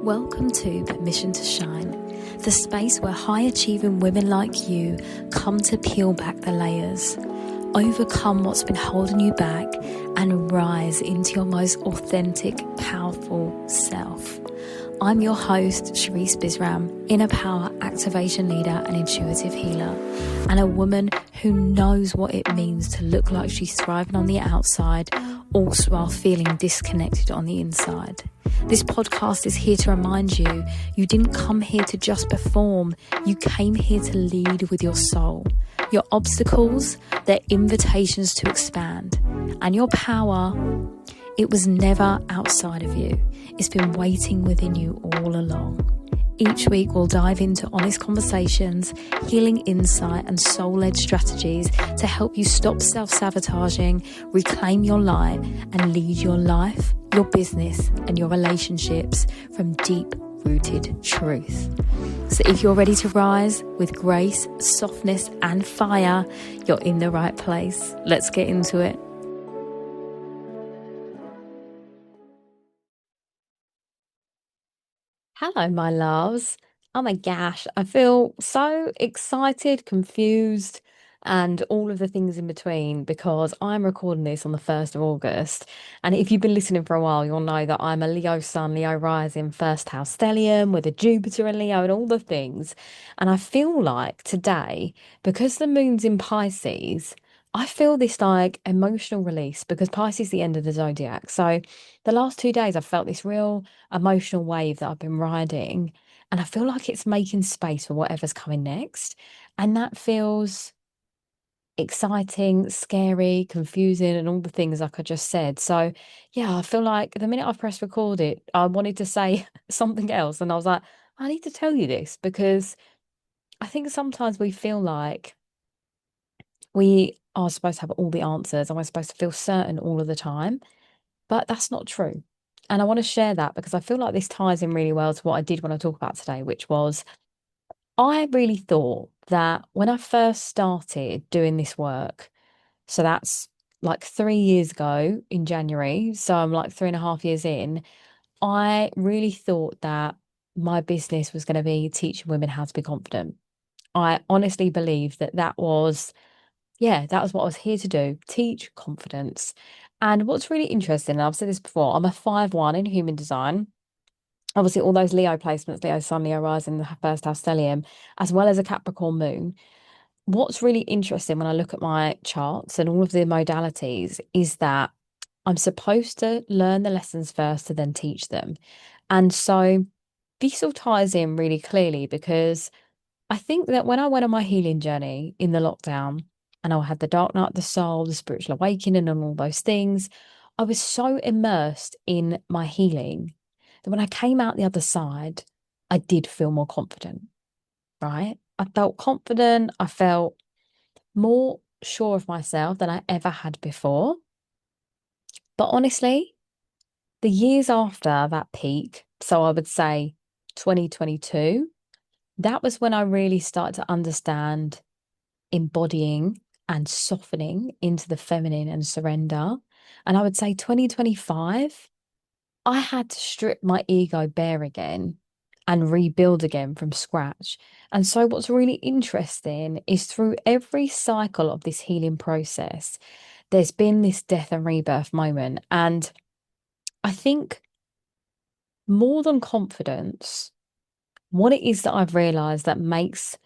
Welcome to Permission to Shine, the space where high-achieving women like you come to peel back the layers, overcome what's been holding you back, and rise into your most authentic, powerful self. I'm your host, Sharice Bisram, inner power activation leader and intuitive healer, and a woman who knows what it means to look like she's thriving on the outside, also while feeling disconnected on the inside. This podcast is here to remind you, you didn't come here to just perform, you came here to lead with your soul. Your obstacles, they're invitations to expand. And your power, it was never outside of you. It's been waiting within you all along. Each week we'll dive into honest conversations, healing insight and soul-led strategies to help you stop self-sabotaging, reclaim your light and lead your life, your business and your relationships from deep-rooted truth. So if you're ready to rise with grace, softness and fire, you're in the right place. Let's get into it. Hello, my loves. Oh my gosh, I feel so excited, confused, and all of the things in between because I'm recording this on the 1st of August. And if you've been listening for a while, you'll know that I'm a Leo sun, Leo rising, first house stellium with a Jupiter in Leo and all the things. And I feel like today, because the moon's in Pisces, I feel this like emotional release because Pisces is the end of the zodiac. So the last 2 days, I've felt this real emotional wave that I've been riding, and I feel like it's making space for whatever's coming next. And that feels exciting, scary, confusing, and all the things like I just said. So, yeah, I feel like the minute I pressed record it, I wanted to say something else. And I was like, I need to tell you this because I think sometimes we feel like we are supposed to have all the answers and we're supposed to feel certain all of the time. But that's not true. And I want to share that because I feel like this ties in really well to what I did want to talk about today, which was I really thought that when I first started doing this work, so that's like 3 years ago in January, so I'm like 3.5 years in, I really thought that my business was going to be teaching women how to be confident. I honestly believed that that was what I was here to do, teach confidence. And what's really interesting, and I've said this before, I'm a 5/1 in human design. Obviously, all those Leo placements, Leo Sun, Leo Rising, the first house stellium, as well as a Capricorn moon. What's really interesting when I look at my charts and all of the modalities is that I'm supposed to learn the lessons first to then teach them. And so this all ties in really clearly because I think that when I went on my healing journey in the lockdown and I had the dark night of the soul, the spiritual awakening, and all those things, I was so immersed in my healing that when I came out the other side, I did feel more confident, right? I felt confident. I felt more sure of myself than I ever had before. But honestly, the years after that peak, so I would say 2022, that was when I really started to understand embodying and softening into the feminine and surrender. And I would say 2025, I had to strip my ego bare again and rebuild again from scratch. And so, what's really interesting is through every cycle of this healing process, there's been this death and rebirth moment. And I think more than confidence, what it is that I've realized that makes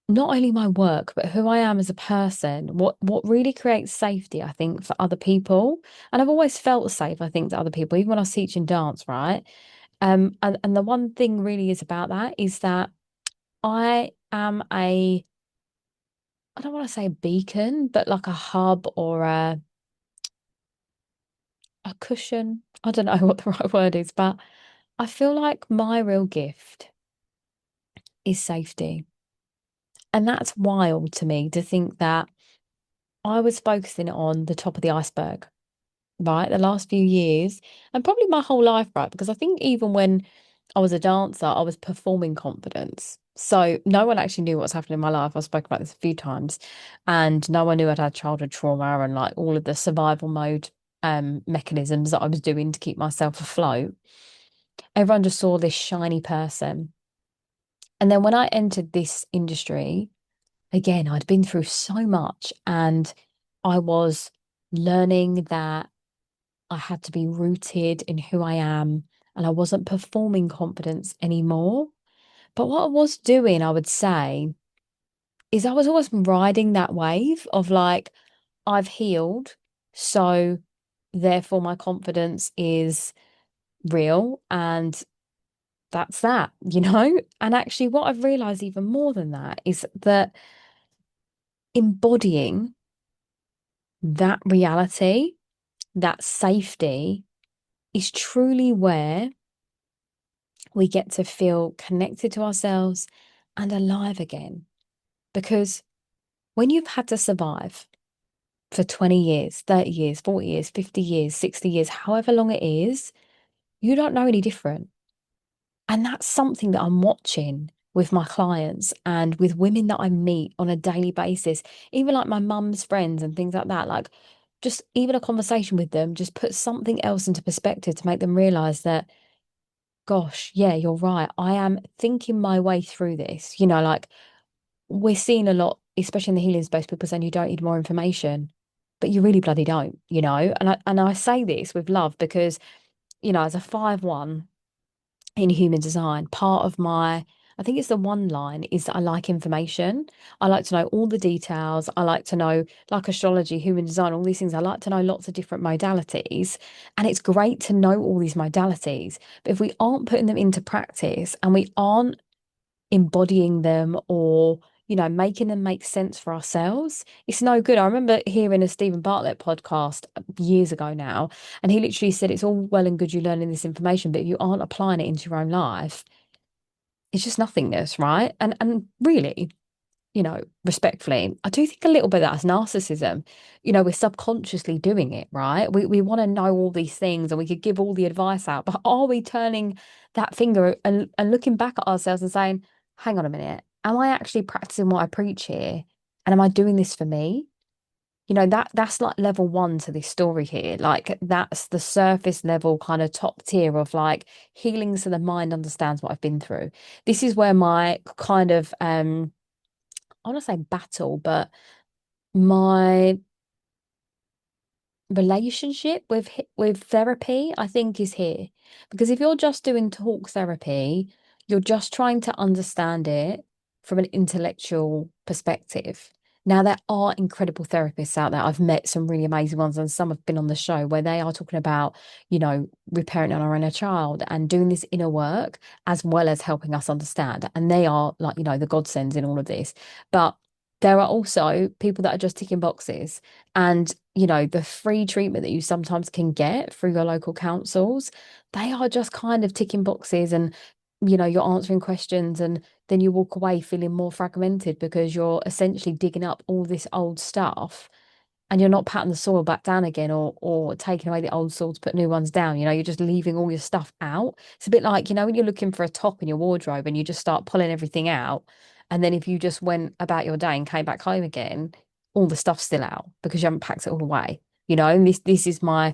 not only my work, but who I am as a person, what really creates safety, I think, for other people. And I've always felt safe, I think, to other people, even when I was teaching dance, right? And the one thing really is about that is that I am I don't want to say a beacon, but like a hub or a cushion. I don't know what the right word is, but I feel like my real gift is safety. And that's wild to me to think that I was focusing on the top of the iceberg, right? The last few years and probably my whole life, right? Because I think even when I was a dancer, I was performing confidence. So no one actually knew what's happening in my life. I've spoken about this a few times, and no one knew I'd had childhood trauma and like all of the survival mode mechanisms that I was doing to keep myself afloat. Everyone just saw this shiny person. And then when I entered this industry, again, I'd been through so much and I was learning that I had to be rooted in who I am and I wasn't performing confidence anymore. But what I was doing, I would say, is I was always riding that wave of like, I've healed, so therefore my confidence is real and that's that, you know? And actually, what I've realized even more than that is that embodying that reality, that safety, is truly where we get to feel connected to ourselves and alive again. Because when you've had to survive for 20 years, 30 years, 40 years, 50 years, 60 years, however long it is, you don't know any different. And that's something that I'm watching with my clients and with women that I meet on a daily basis, even like my mum's friends and things like that. Like, just even a conversation with them just puts something else into perspective to make them realize that, gosh, yeah, you're right. I am thinking my way through this. Like we're seeing a lot, especially in the healing space, people saying you don't need more information, but you really bloody don't. And I say this with love because, as a 5-1 in human design, part of my, I think it's the one line is that I like information. I like to know all the details. I like to know, like astrology, human design, all these things. I like to know lots of different modalities. And it's great to know all these modalities. But if we aren't putting them into practice and we aren't embodying them or making them make sense for ourselves, it's no good. I remember hearing a Stephen Bartlett podcast years ago now, and he literally said it's all well and good you learning this information, but if you aren't applying it into your own life, it's just nothingness, right? And really, respectfully, I do think a little bit of that's narcissism. We're subconsciously doing it, right? We want to know all these things and we could give all the advice out, but are we turning that finger and looking back at ourselves and saying, hang on a minute, am I actually practicing what I preach here? And am I doing this for me? That's like level one to this story here. Like that's the surface level kind of top tier of like healing so the mind understands what I've been through. This is where my kind of I want to say battle, but my relationship with therapy, I think, is here. Because if you're just doing talk therapy, you're just trying to understand it from an intellectual perspective. Now, there are incredible therapists out there. I've met some really amazing ones, and some have been on the show where they are talking about, reparenting our inner child and doing this inner work as well as helping us understand. And they are like, the godsends in all of this. But there are also people that are just ticking boxes. And, the free treatment that you sometimes can get through your local councils, they are just kind of ticking boxes and, you're answering questions and then you walk away feeling more fragmented because you're essentially digging up all this old stuff and you're not patting the soil back down again or taking away the old soil to put new ones down. You're just leaving all your stuff out. It's a bit like, when you're looking for a top in your wardrobe and you just start pulling everything out. And then if you just went about your day and came back home again, all the stuff's still out because you haven't packed it all away. And this is my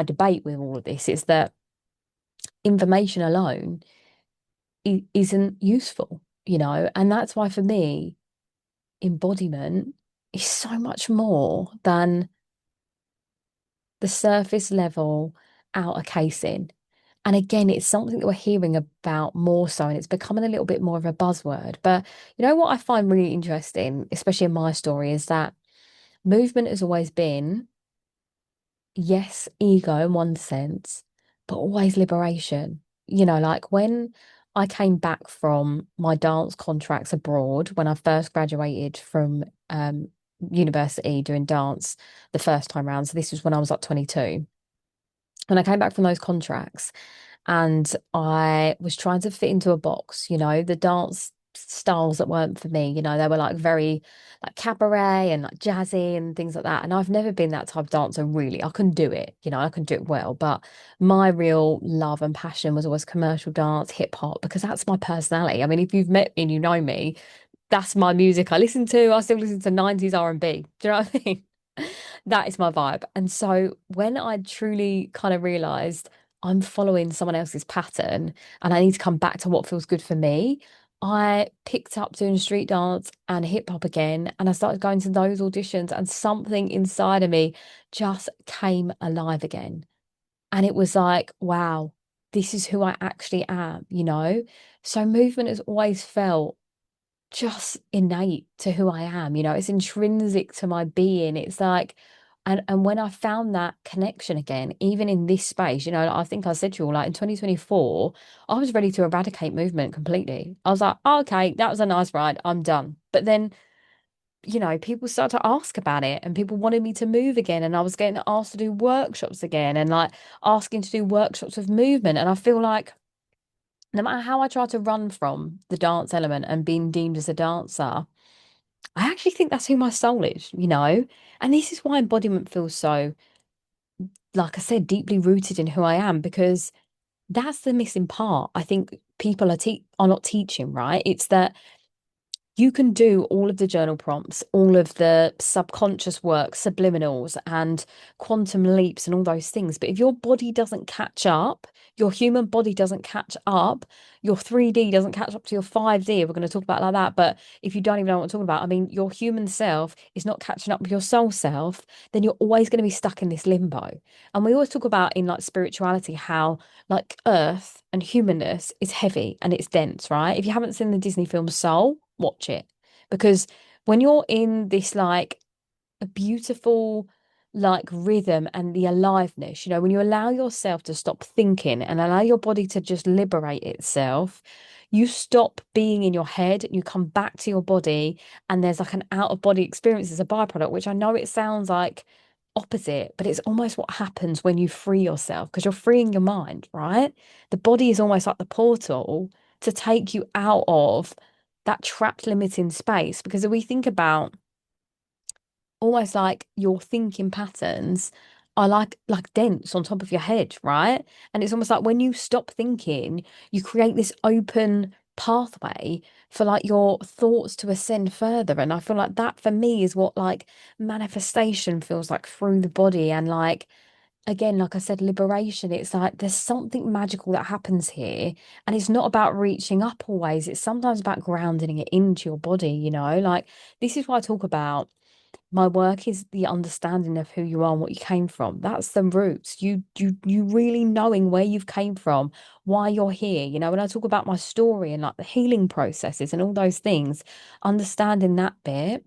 debate with all of this is that information alone isn't useful, and that's why for me, embodiment is so much more than the surface level outer casing. And again, it's something that we're hearing about more so, and it's becoming a little bit more of a buzzword. But what I find really interesting, especially in my story, is that movement has always been, yes, ego in one sense, but always liberation. Like when I came back from my dance contracts abroad, when I first graduated from university doing dance the first time round. So this was when I was like 22. When I came back from those contracts and I was trying to fit into a box, the dance styles that weren't for me, they were like very like cabaret and like jazzy and things like that. And I've never been that type of dancer, really. I can do it, I can do it well. But my real love and passion was always commercial dance, hip hop, because that's my personality. I mean, if you've met me and you know me, that's my music I listen to. I still listen to 90s R&B. Do you know what I mean? That is my vibe. And so when I truly kind of realized I'm following someone else's pattern and I need to come back to what feels good for me, I picked up doing street dance and hip hop again. And I started going to those auditions, and something inside of me just came alive again. And it was like, wow, this is who I actually am, you know? So movement has always felt just innate to who I am, you know, it's intrinsic to my being. It's like, and when I found that connection again, even in this space, you know, I think I said to you all, like in 2024, I was ready to eradicate movement completely. I was like, oh, okay, that was a nice ride. I'm done. But then, you know, people started to ask about it and people wanted me to move again. And I was getting asked to do workshops again and like asking to do workshops of movement. And I feel like no matter how I try to run from the dance element and being deemed as a dancer, I actually think that's who my soul is, you know? And this is why embodiment feels so, like I said, deeply rooted in who I am, because that's the missing part. I think people are not teaching, right? It's that you can do all of the journal prompts, all of the subconscious work, subliminals, and quantum leaps, and all those things. But if your body doesn't catch up, your human body doesn't catch up, your 3D doesn't catch up to your 5D, we're going to talk about it like that. But if you don't even know what I'm talking about, I mean, your human self is not catching up with your soul self, then you're always going to be stuck in this limbo. And we always talk about in like spirituality how like earth and humanness is heavy and it's dense, right? If you haven't seen the Disney film Soul, watch it. Because when you're in this like a beautiful like rhythm and the aliveness, you know, when you allow yourself to stop thinking and allow your body to just liberate itself, you stop being in your head and you come back to your body, and there's like an out of body experience as a byproduct, which I know it sounds like opposite, but it's almost what happens when you free yourself because you're freeing your mind, right? The body is almost like the portal to take you out of that trapped limiting space. Because if we think about almost like your thinking patterns are like dents on top of your head, right? And it's almost like when you stop thinking, you create this open pathway for like your thoughts to ascend further. And I feel like that for me is what like manifestation feels like through the body. And like again, like I said, liberation, it's like there's something magical that happens here. And it's not about reaching up always. It's sometimes about grounding it into your body, you know? Like this is why I talk about my work is the understanding of who you are and what you came from. That's the roots. You really knowing where you've came from, why you're here. You know, when I talk about my story and like the healing processes and all those things, understanding that bit,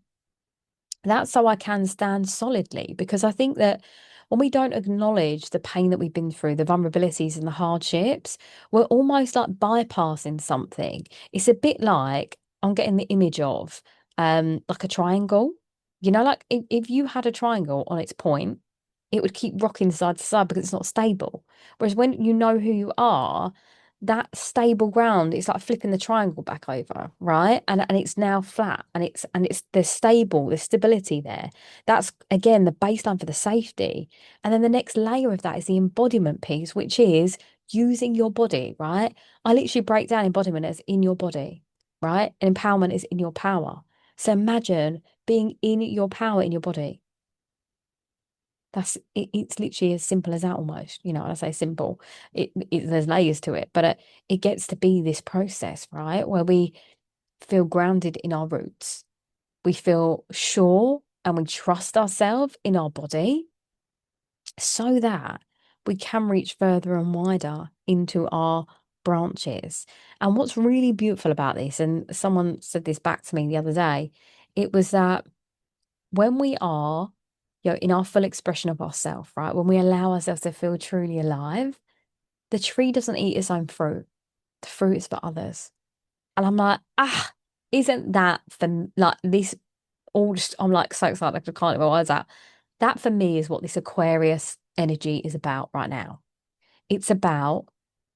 that's so I can stand solidly. Because I think that when we don't acknowledge the pain that we've been through, the vulnerabilities and the hardships, we're almost like bypassing something. It's a bit like I'm getting the image of like a triangle. You know, like if you had a triangle on its point, it would keep rocking side to side because it's not stable. Whereas when you know who you are, that stable ground is like flipping the triangle back over, right? And it's now flat and it's there's stable, there's stability there. That's again the baseline for the safety. And then the next layer of that is the embodiment piece, which is using your body, right? I literally break down embodiment as in your body, right? And empowerment is in your power. So imagine being in your power in your body. It's literally as simple as that almost, you know, when I say simple, there's layers to it, but it gets to be this process, right? Where we feel grounded in our roots. We feel sure and we trust ourselves in our body so that we can reach further and wider into our branches. And what's really beautiful about this, and someone said this back to me the other day, it was that when we are, you know, in our full expression of ourselves, right? When we allow ourselves to feel truly alive, the tree doesn't eat its own fruit. The fruit is for others. And I'm like, isn't that for like this all just I'm like so excited I can't even words out. That for me is what this Aquarius energy is about right now. It's about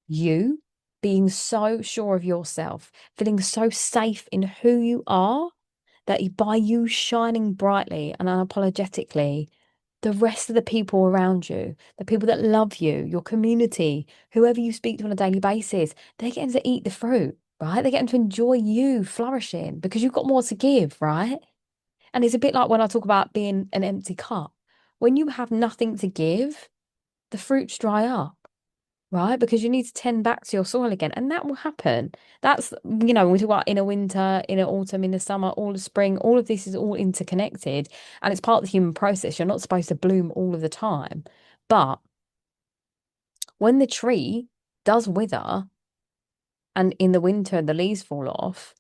you being so sure of yourself, feeling so safe in who you are that by you shining brightly and unapologetically, the rest of the people around you, the people that love you, your community, whoever you speak to on a daily basis, they're getting to eat the fruit, right? They're getting to enjoy you flourishing because you've got more to give, right? And it's a bit like when I talk about being an empty cup. When you have nothing to give, the fruits dry up, right? Because you need to tend back to your soil again, and that will happen. That's, when we talk about in a winter, in an autumn, in the summer, all the spring, all of this is all interconnected, and it's part of the human process. You're not supposed to bloom all of the time. But when the tree does wither and in the winter the leaves fall off,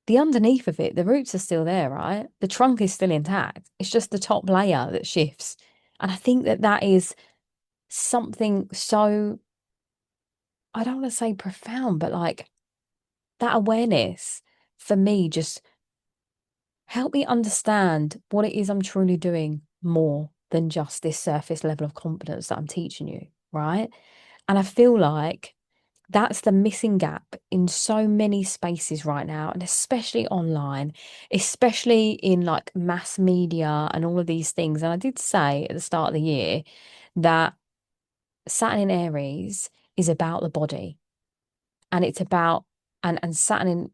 the underneath of it, the roots are still there, right? The trunk is still intact. It's just the top layer that shifts. And I think that that is something so, I don't want to say profound, but like that awareness for me just help me understand what it is I'm truly doing more than just this surface level of confidence that I'm teaching you, right? And I feel like that's the missing gap in so many spaces right now, and especially online, especially in like mass media and all of these things. And I did say at the start of the year that Saturn in Aries is about the body, and it's about and Saturn,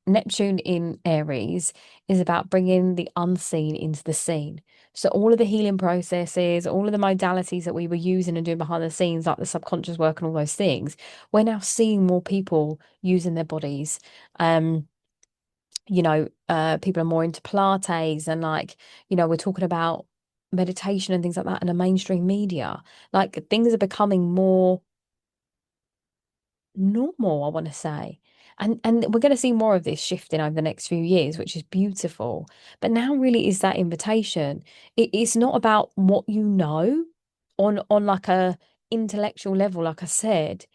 Neptune in Aries is about bringing the unseen into the scene. So all of the healing processes, all of the modalities that we were using and doing behind the scenes, like the subconscious work and all those things, we're now seeing more people using their bodies. Um, people are more into Pilates and like, we're talking about meditation and things like that in the mainstream media. Like things are becoming more normal, I want to say. And we're going to see more of this shifting over the next few years, which is beautiful. But now really is that invitation. It's not about what you know on like a intellectual level, like I said.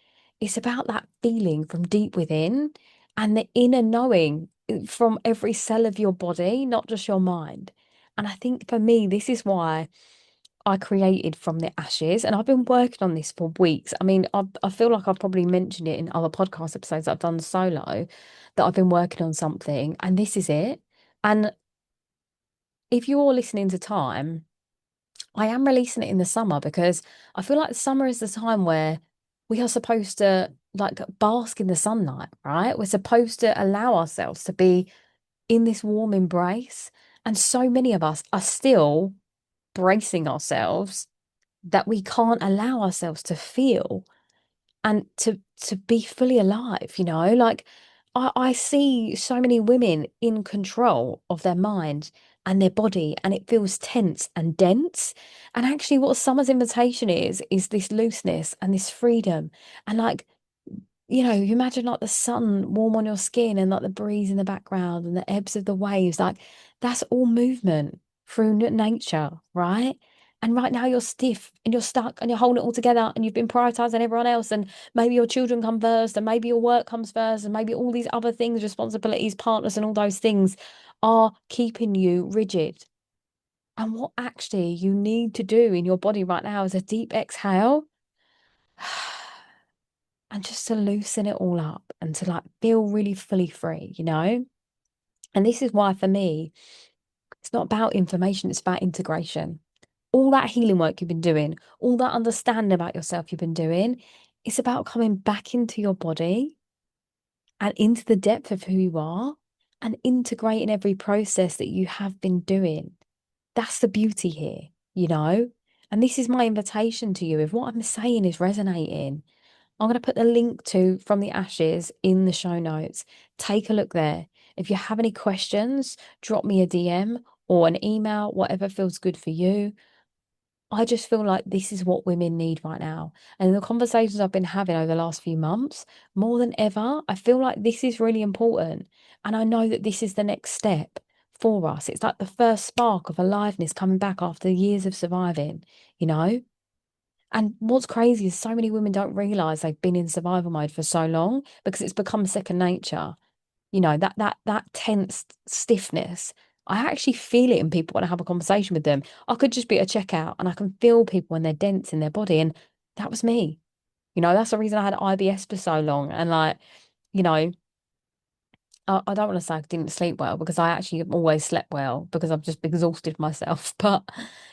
It's about that feeling from deep within and the inner knowing from every cell of your body, not just your mind. And I think for me, this is why I created from the ashes, and I've been working on this for weeks. I mean, I feel like I've probably mentioned it in other podcast episodes that I've done solo, that I've been working on something, and this is it. And if you're listening to time, I am releasing it in the summer because I feel like summer is the time where we are supposed to like bask in the sunlight, right? We're supposed to allow ourselves to be in this warm embrace. And so many of us are still bracing ourselves that we can't allow ourselves to feel and to be fully alive, like I see so many women in control of their mind and their body, and it feels tense and dense. And actually what summer's invitation is this looseness and this freedom. And like, you imagine like the sun warm on your skin and like the breeze in the background and the ebbs of the waves, like that's all movement through nature, right? And right now you're stiff and you're stuck and you're holding it all together and you've been prioritizing everyone else, and maybe your children come first and maybe your work comes first and maybe all these other things, responsibilities, partners, and all those things are keeping you rigid. And what actually you need to do in your body right now is a deep exhale and just to loosen it all up and to like feel really fully free. And this is why for me, it's not about information, it's about integration. All that healing work you've been doing, all that understanding about yourself you've been doing, it's about coming back into your body and into the depth of who you are and integrating every process that you have been doing. That's the beauty here. And this is my invitation to you. If what I'm saying is resonating, I'm going to put the link to From the Ashes in the show notes. Take a look there. If you have any questions, drop me a DM or an email, whatever feels good for you. I just feel like this is what women need right now. And the conversations I've been having over the last few months, more than ever, I feel like this is really important. And I know that this is the next step for us. It's like the first spark of aliveness coming back after years of surviving, you know? And what's crazy is so many women don't realize they've been in survival mode for so long because it's become second nature. That tense stiffness. I actually feel it in people when I have a conversation with them. I could just be at a checkout and I can feel people when they're dense in their body. And that was me. That's the reason I had IBS for so long. And like, you know, I don't want to say I didn't sleep well because I actually have always slept well because I've just exhausted myself. But,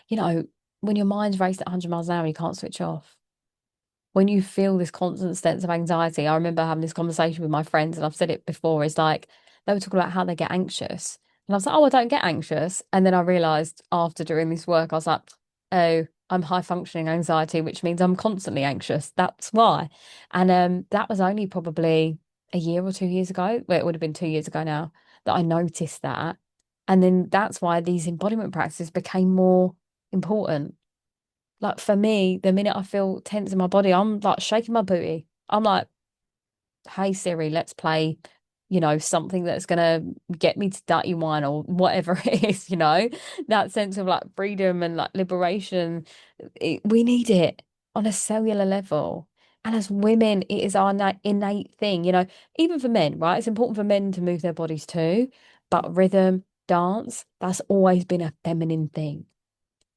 you know, when your mind's raced at 100 miles an hour, you can't switch off. When you feel this constant sense of anxiety, I remember having this conversation with my friends, and I've said it before, it's like they were talking about how they get anxious. And I was like, oh, I don't get anxious. And then I realized after doing this work, I was like, oh, I'm high functioning anxiety, which means I'm constantly anxious. That's why. And that was only probably a year or 2 years ago. Well, it would have been 2 years ago now that I noticed that. And then that's why these embodiment practices became more important. Like for me, the minute I feel tense in my body, I'm like shaking my booty. I'm like, hey Siri, let's play, something that's gonna get me to dirty wine or whatever it is, that sense of like freedom and like liberation. We need it on a cellular level. And as women, it is our innate thing, even for men, right? It's important for men to move their bodies too, but rhythm, dance, that's always been a feminine thing.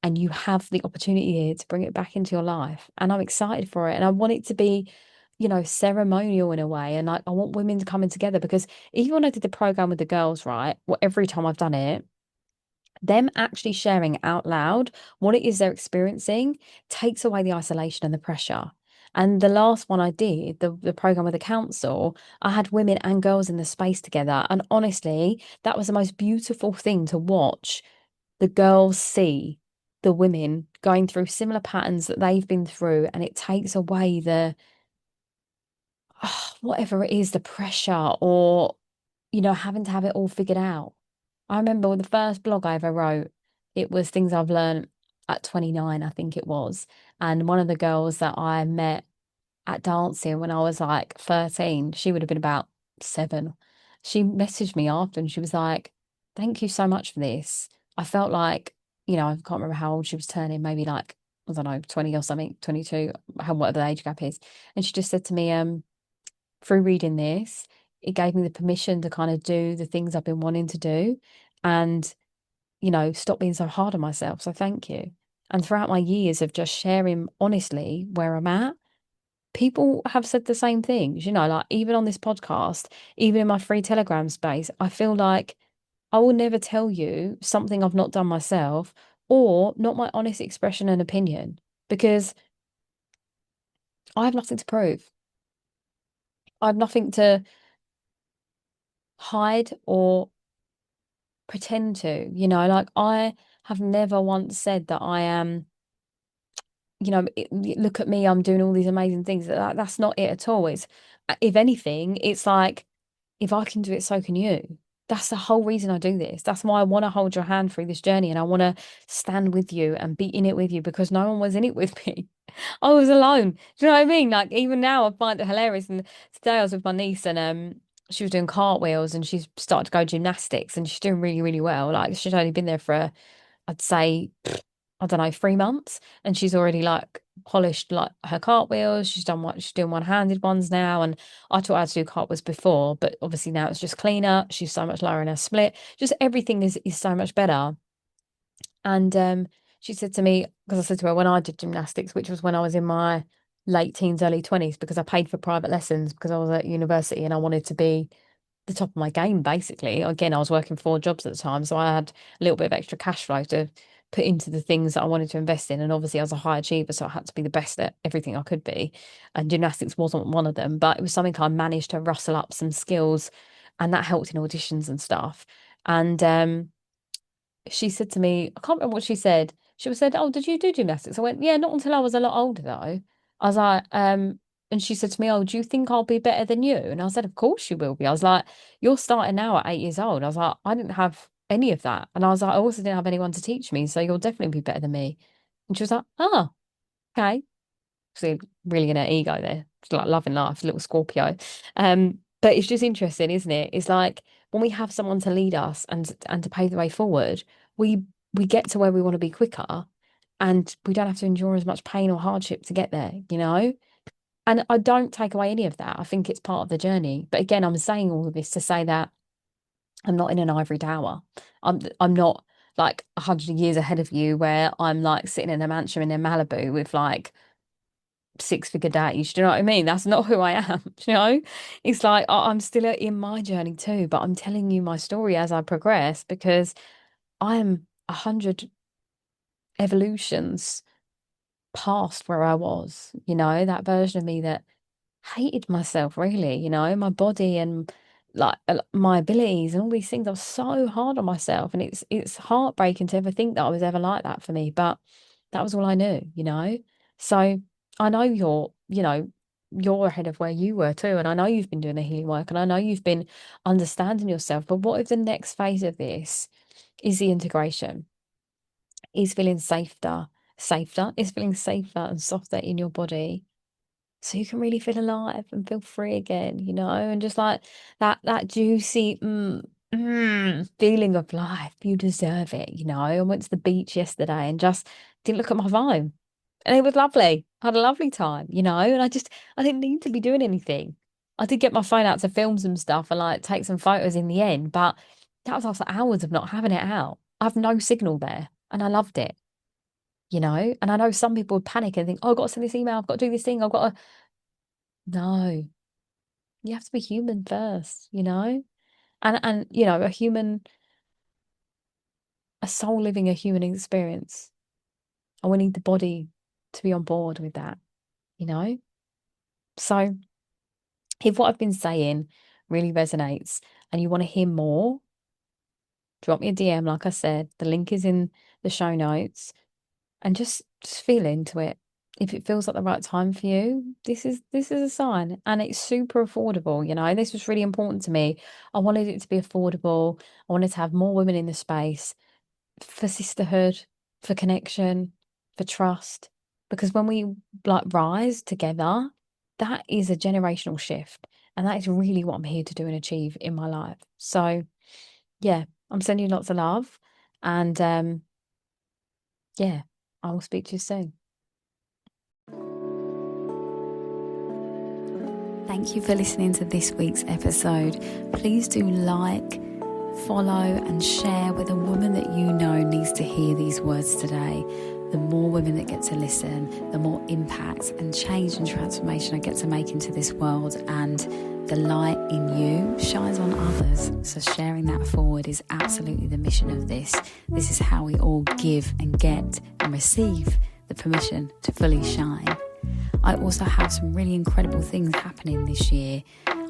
And you have the opportunity here to bring it back into your life. And I'm excited for it. And I want it to be, ceremonial in a way. And like I want women coming together because even when I did the program with the girls, right? Well, every time I've done it, them actually sharing out loud what it is they're experiencing takes away the isolation and the pressure. And the last one I did, the program with the council, I had women and girls in the space together. And honestly, that was the most beautiful thing to watch the girls see the women going through similar patterns that they've been through, and it takes away the whatever it is, the pressure or having to have it all figured out. I remember the first blog I ever wrote, it was things I've learned at 29, I think it was. And one of the girls that I met at dancing when I was like 13, she would have been about 7. She messaged me after and she was like, thank you so much for this. I felt like, I can't remember how old she was turning, maybe like, I don't know, 20 or something, 22, whatever the age gap is. And she just said to me, through reading this, it gave me the permission to kind of do the things I've been wanting to do and, stop being so hard on myself. So thank you. And throughout my years of just sharing honestly where I'm at, people have said the same things, like even on this podcast, even in my free Telegram space, I feel like I will never tell you something I've not done myself or not my honest expression and opinion because I have nothing to prove. I have nothing to hide or pretend to, like I have never once said that I am, look at me, I'm doing all these amazing things. That's not it at all. It's, if anything, it's like, if I can do it, so can you. That's the whole reason I do this. That's why I want to hold your hand through this journey and I want to stand with you and be in it with you because no one was in it with me. I was alone. Do you know what I mean? Like even now I find it hilarious. And today I was with my niece and she was doing cartwheels and she's started to go gymnastics and she's doing really, really well. Like she's only been there for I'd say, I don't know, 3 months, and she's already like polished like her cartwheels. She's doing one-handed ones now, and I taught her how to do cartwheels before, but obviously now it's just cleaner. She's so much lower in her split. Just everything is so much better. And she said to me, because I said to her when I did gymnastics, which was when I was in my late teens, early 20s, because I paid for private lessons because I was at university and I wanted to be the top of my game, basically. Again, I was working 4 jobs at the time, so I had a little bit of extra cash flow to put into the things that I wanted to invest in. And obviously, I was a high achiever, so I had to be the best at everything I could be. And gymnastics wasn't one of them, but it was something I managed to rustle up some skills, and that helped in auditions and stuff. And she said to me, I can't remember what she said. She said, "Oh, did you do gymnastics?" I went, "Yeah, not until I was a lot older though." I was like, and she said to me, "Oh, do you think I'll be better than you?" And I said, "Of course you will be." I was like, "You're starting now at 8 years old." I was like, "I didn't have any of that." And I was like, "I also didn't have anyone to teach me, so you'll definitely be better than me." And she was like, "Oh, okay." So really in her ego there. It's like loving life, little Scorpio. But it's just interesting, isn't it? It's like when we have someone to lead us and to pave the way forward, we we get to where we want to be quicker and we don't have to endure as much pain or hardship to get there. And I don't take away any of that. I think it's part of the journey. But again, I'm saying all of this to say that I'm not in an ivory tower. I'm not like 100 years ahead of you where I'm like sitting in a mansion in Malibu with like 6-figure days. Do you know what I mean? That's not who I am. It's like I'm still in my journey too, but I'm telling you my story as I progress because I'm 100 evolutions past where I was, that version of me that hated myself really, my body and like my abilities and all these things. I was so hard on myself and it's heartbreaking to ever think that I was ever like that for me. But That was all I knew, you know? So I know you're ahead of where you were too. And I know you've been doing the healing work and I know you've been understanding yourself. But what if the next phase of this is the integration? Is feeling is feeling safer and softer in your body so you can really feel alive and feel free again, and just like that juicy feeling of life. You deserve it, I went to the beach yesterday and just didn't look at my phone. And it was lovely. I had a lovely time, and I didn't need to be doing anything. I did get my phone out to film some stuff and like take some photos in the end, but that was after hours of not having it out. I have no signal there and I loved it, and I know some people would panic and think, oh, I've got to send this email, I've got to do this thing, I've got to. No, you have to be human first, and a soul living a human experience. And we need the body to be on board with that, you know? So if what I've been saying really resonates and you want to hear more, drop me a DM, like I said. The link is in the show notes. And just feel into it. If it feels like the right time for you, this is a sign. And it's super affordable, This was really important to me. I wanted it to be affordable. I wanted to have more women in the space for sisterhood, for connection, for trust. Because when we like rise together, that is a generational shift. And that is really what I'm here to do and achieve in my life. So yeah, I'm sending you lots of love. And yeah, I will speak to you soon. Thank you for listening to this week's episode. Please do like, follow and share with a woman that you know needs to hear these words today. The more women that get to listen, the more impact and change and transformation I get to make into this world, and the light in you shines on others. So sharing that forward is absolutely the mission of this. This is how we all give and get and receive the permission to fully shine. I also have some really incredible things happening this year.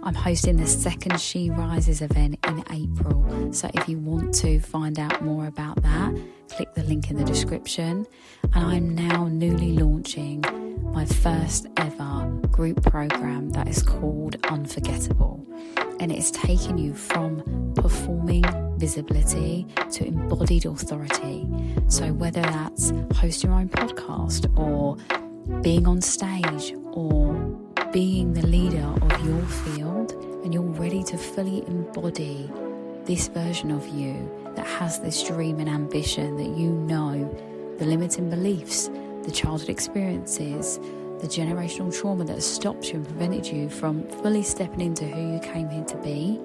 I'm hosting the second She Rises event in April. So if you want to find out more about that, click the link in the description. And I'm now newly launching my first ever group program that is called Unforgettable. And it's taking you from performing visibility to embodied authority. So whether that's host your own podcast or being on stage or being the leader of your field, and you're ready to fully embody this version of you that has this dream and ambition, that you know the limiting beliefs, the childhood experiences, the generational trauma that has stopped you and prevented you from fully stepping into who you came here to be.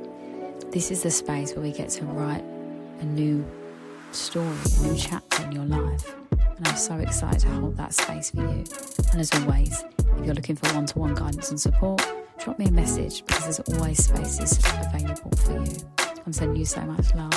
This is the space where we get to write a new story, a new chapter in your life. And I'm so excited to hold that space for you. And as always, if you're looking for one-to-one guidance and support, drop me a message, because there's always spaces available for you. I'm sending you so much love.